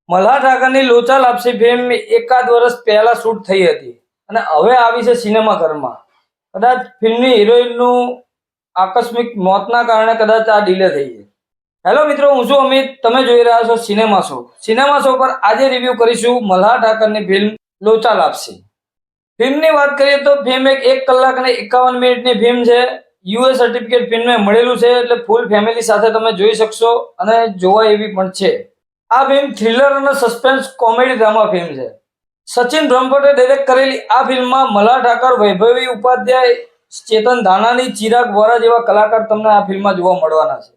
મલ્હાર ઠાકરની લોચા લાપસી ફિલ્મ એકાદ વર્ષ પહેલા શૂટ થઈ હતી અને હવે આવી છે સિનેમાઘરમાં. કદાચ ફિલ્મની હિરોઈનનું આકસ્મિક મોતના કારણે કદાચ આ ડીલે થઈ છે. હેલો મિત્રો, હું છું અમિત. તમે જોઈ રહ્યા છો સિનેમા શો. સિનેમા શો પર આજે રિવ્યુ કરીશું મલ્હાર ઠાકરની ફિલ્મ લોચા લાપસી. ફિલ્મની વાત કરીએ તો ફિલ્મ 1 કલાક અને 51 મિનિટની ફિલ્મ છે. યુએ સર્ટિફિકેટ ફિલ્મને મળેલું છે, એટલે ફૂલ ફેમિલી સાથે તમે જોઈ શકશો અને જોવા એવી પણ છે. આ ફિલ્મ થ્રિલર અને સસ્પેન્સ કોમેડી ડ્રામા ફિલ્મ છે. સચિન બ્રહ્મભટ્ટે ડાયરેક્ટ કરેલી આ ફિલ્મમાં મલ્હાર ઠાકર, વૈભવી ઉપાધ્યાય, ચેતન ધાનાણી, ચિરાગ વોરા જેવા કલાકાર તમને આ ફિલ્મમાં જોવા મળવાના છે.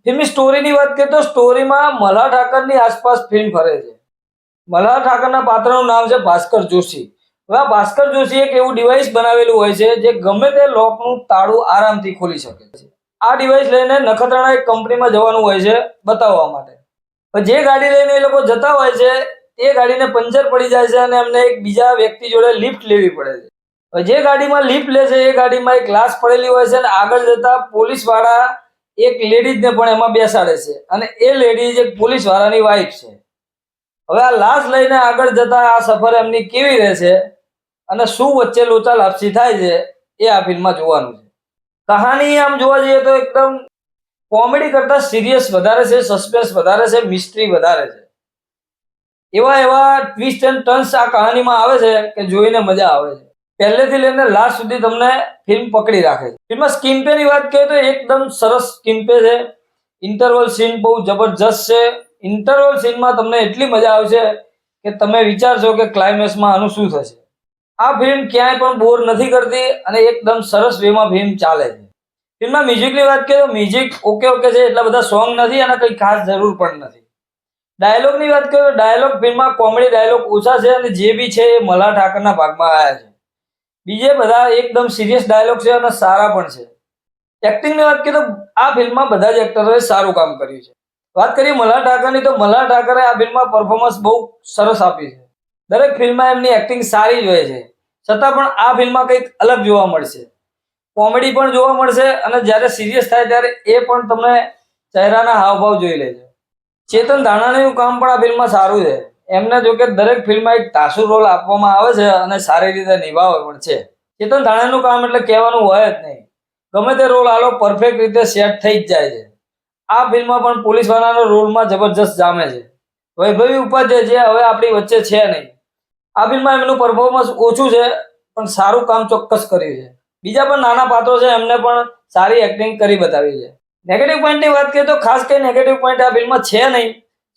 ફિલ્મની સ્ટોરીની વાત કરીએ તો સ્ટોરીમાં મલ્હાર ઠાકરની આસપાસ ફિલ્મ ફરે છે. મલ્હાર ઠાકરના પાત્રનું નામ છે ભાસ્કર જોશી. હવે આ ભાસ્કર જોશી એક એવું ડિવાઇસ બનાવેલું હોય છે જે ગમે તે લોકનું તાળું આરામથી ખોલી શકે છે. આ ડિવાઇસ લઈને નખત્રાણા એક કંપનીમાં જવાનું હોય છે બતાવવા માટે. જે ગાડી લઈને એ લોકો જતા હોય છે એ ગાડીને પંચર પડી જાય છે અને એમને એક બીજા વ્યક્તિ જોડે લિફ્ટ લેવી પડે છે. જે ગાડીમાં લિફ્ટ લે છે એ ગાડીમાં એક ગ્લાસ પડેલી હોય છે અને આગળ જતા પોલીસ વાળા એક લેડીઝને પણ એમાં બેસાડે છે અને એ લેડીઝ એક પોલીસ વાળાની વાઈફ છે. હવે આ લાશ લઈને આગળ જતા આ સફર એમની કેવી રહેશે અને શું વચ્ચે લોચા લાપસી થાય છે એ આ ફિલ્મમાં જોવાનું છે. કહાની આમ જોવા જઈએ તો એકદમ કોમેડી કરતા સિરિયસ વધારે છે, સસ્પેન્સ વધારે છે, મિસ્ટ્રી વધારે છે. એવા ટ્વિસ્ટ એન્ડ ટર્ન્સ આ કહાનીમાં આવે છે કે જોઈને મજા આવે છે. પહેલેથી લઈને લાસ્ટ સુધી તમને ફિલ્મ પકડી રાખે છે. ફિલ્મમાં સ્ક્રીન પે ની વાત કરીએ તો એકદમ સરસ સ્ક્રીન પે છે. ઇન્ટરવલ સીન બહુ જબરજસ્ત છે. ઇન્ટરવલ સીનમાં તમને એટલી મજા આવશે કે તમે વિચારશો કે ક્લાઇમેક્સમાં આનું શું થશે. આ ફિલ્મ ક્યાંય પણ બોર નથી કરતી અને એકદમ સરસ વેમાં ફિલ્મ ચાલે છે. ફિલ્મમાં મ્યુઝિકની વાત કરીએ તો મ્યુઝિક ઓકે છે, એટલા બધા સોંગ નથી અને કંઈ ખાસ જરૂર પણ નથી. ડાયલોગની વાત કરીએ તો ડાયલોગ ફિલ્મમાં કોમેડી ડાયલોગ ઓછા છે અને જે બી છે એ મલ્હાર ઠાકરના ભાગમાં આવ્યા છે. બીજે બધા એકદમ સિરિયસ ડાયલોગ છે અને સારા પણ છે. એક્ટિંગની વાત કરીએ તો આ ફિલ્મમાં બધા જ એક્ટરોએ સારું કામ કર્યું છે. વાત કરીએ મલ્હાર ઠાકરની તો મલ્હાર ઠાકરે આ ફિલ્મમાં પરફોર્મન્સ બહુ સરસ આપી છે. દરેક ફિલ્મમાં એમની એક્ટિંગ સારી જ હોય છે, છતાં પણ આ ફિલ્મમાં કંઈક અલગ જોવા મળશે. કોમેડી પણ જોવા મળશે અને જ્યારે સિરિયસ થાય ત્યારે એ પણ તમને ચહેરાના હાવભાવ જોઈ લેજો. ચેતન ધાનાણીનું કામ પણ આ ફિલ્મમાં સારું છે. એમને જો કે દરેક ફિલ્મમાં એક ધાસુ રોલ આપવામાં આવે છે અને સારી રીતે નિભાવે પણ છે. ચેતન ધાનાણીનું કામ એટલે કહેવાનું હોય જ નહીં. ગમે તે રોલ આલો પરફેક્ટ રીતે સેટ થઈ જ જાય છે. આ ફિલ્મમાં પણ પોલીસ વાળાના રોલમાં જબરજસ્ત જામે છે. વૈભવી ઉપાધ્યાય જે હવે આપણી વચ્ચે છે નહીં, આ ફિલ્મમાં એમનું પરફોર્મન્સ ઓછું છે પણ સારું કામ ચોક્કસ કર્યું છે. બીજા પણ નાના પાત્રો છે, એમને પણ સારી એક્ટિંગ કરી બતાવી છે. નેગેટિવ પોઈન્ટની વાત કરીએ તો ખાસ કંઈ નેગેટિવ પોઈન્ટ આ ફિલ્મમાં છે નહીં,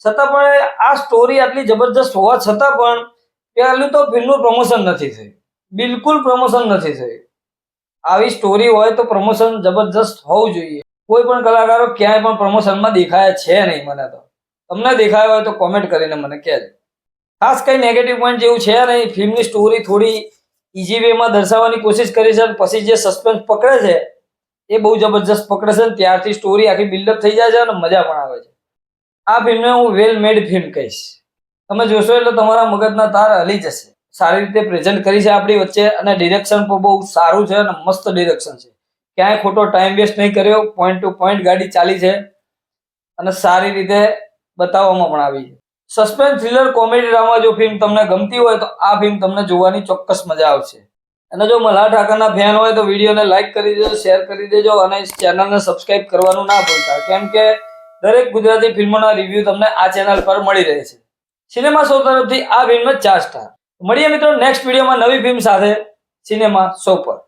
છતાં પણ આ સ્ટોરી આટલી જબરજસ્ત હોવા છતાં પણ પહેલું તો ફિલ્મનું પ્રમોશન નથી થયું. બિલકુલ પ્રમોશન નથી થયું. આવી સ્ટોરી હોય તો પ્રમોશન જબરજસ્ત હોવું જોઈએ. કોઈ પણ કલાકારો ક્યાંય પણ પ્રમોશનમાં દેખાયા છે નહીં. મને તો તમને દેખાયો હોય તો કોમેન્ટ કરીને મને કહેજો. ખાસ કંઈ નેગેટિવ પોઈન્ટ જેવું છે નહીં. ફિલ્મની સ્ટોરી થોડી ઇઝી વેમાં દર્શાવવાની કોશિશ કરી છે, પછી જે સસ્પેન્સ પકડે છે એ બહુ જબરજસ્ત પકડે છે. ત્યારથી સ્ટોરી આખી બિલ્ડઅપ થઈ જાય છે અને મજા પણ આવે છે. આ ફિલ્મને હું વેલ મેડ ફિલ્મ કહીશ. તમે જોશો એટલે તમારા મગજના તાર હલી જશે. સારી રીતે પ્રેઝન્ટ કરી છે આપણી વચ્ચે અને ડિરેક્શન પણ બહુ સારું છે અને મસ્ત ડિરેક્શન છે. ક્યાંય ખોટો ટાઈમ વેસ્ટ નહીં કર્યો. પોઈન્ટ ટુ પોઈન્ટ ગાડી ચાલી છે અને સારી રીતે બતાવવામાં પણ આવી છે. સસ્પેન્સ થ્રિલર કોમેડી ડ્રામા જો ફિલ્મ તમને ગમતી હોય તો આ ફિલ્મ તમને જોવાની ચોક્કસ મજા આવશે. અને જો મલ્હાર ઠાકરના ફેન હોય તો વિડીયોને લાઈક કરી દેજો, શેર કરી દેજો અને ચેનલને સબસ્ક્રાઇબ કરવાનું ના ભૂલતા, કેમ કે દરેક ગુજરાતી ફિલ્મોના રિવ્યૂ તમને આ ચેનલ પર મળી રહે છે. સિનેમા શો તરફથી આ ફિલ્મને 4 સ્ટાર. મળીએ મિત્રો નેક્સ્ટ વિડીયોમાં નવી ફિલ્મ સાથે સિનેમા શો પર.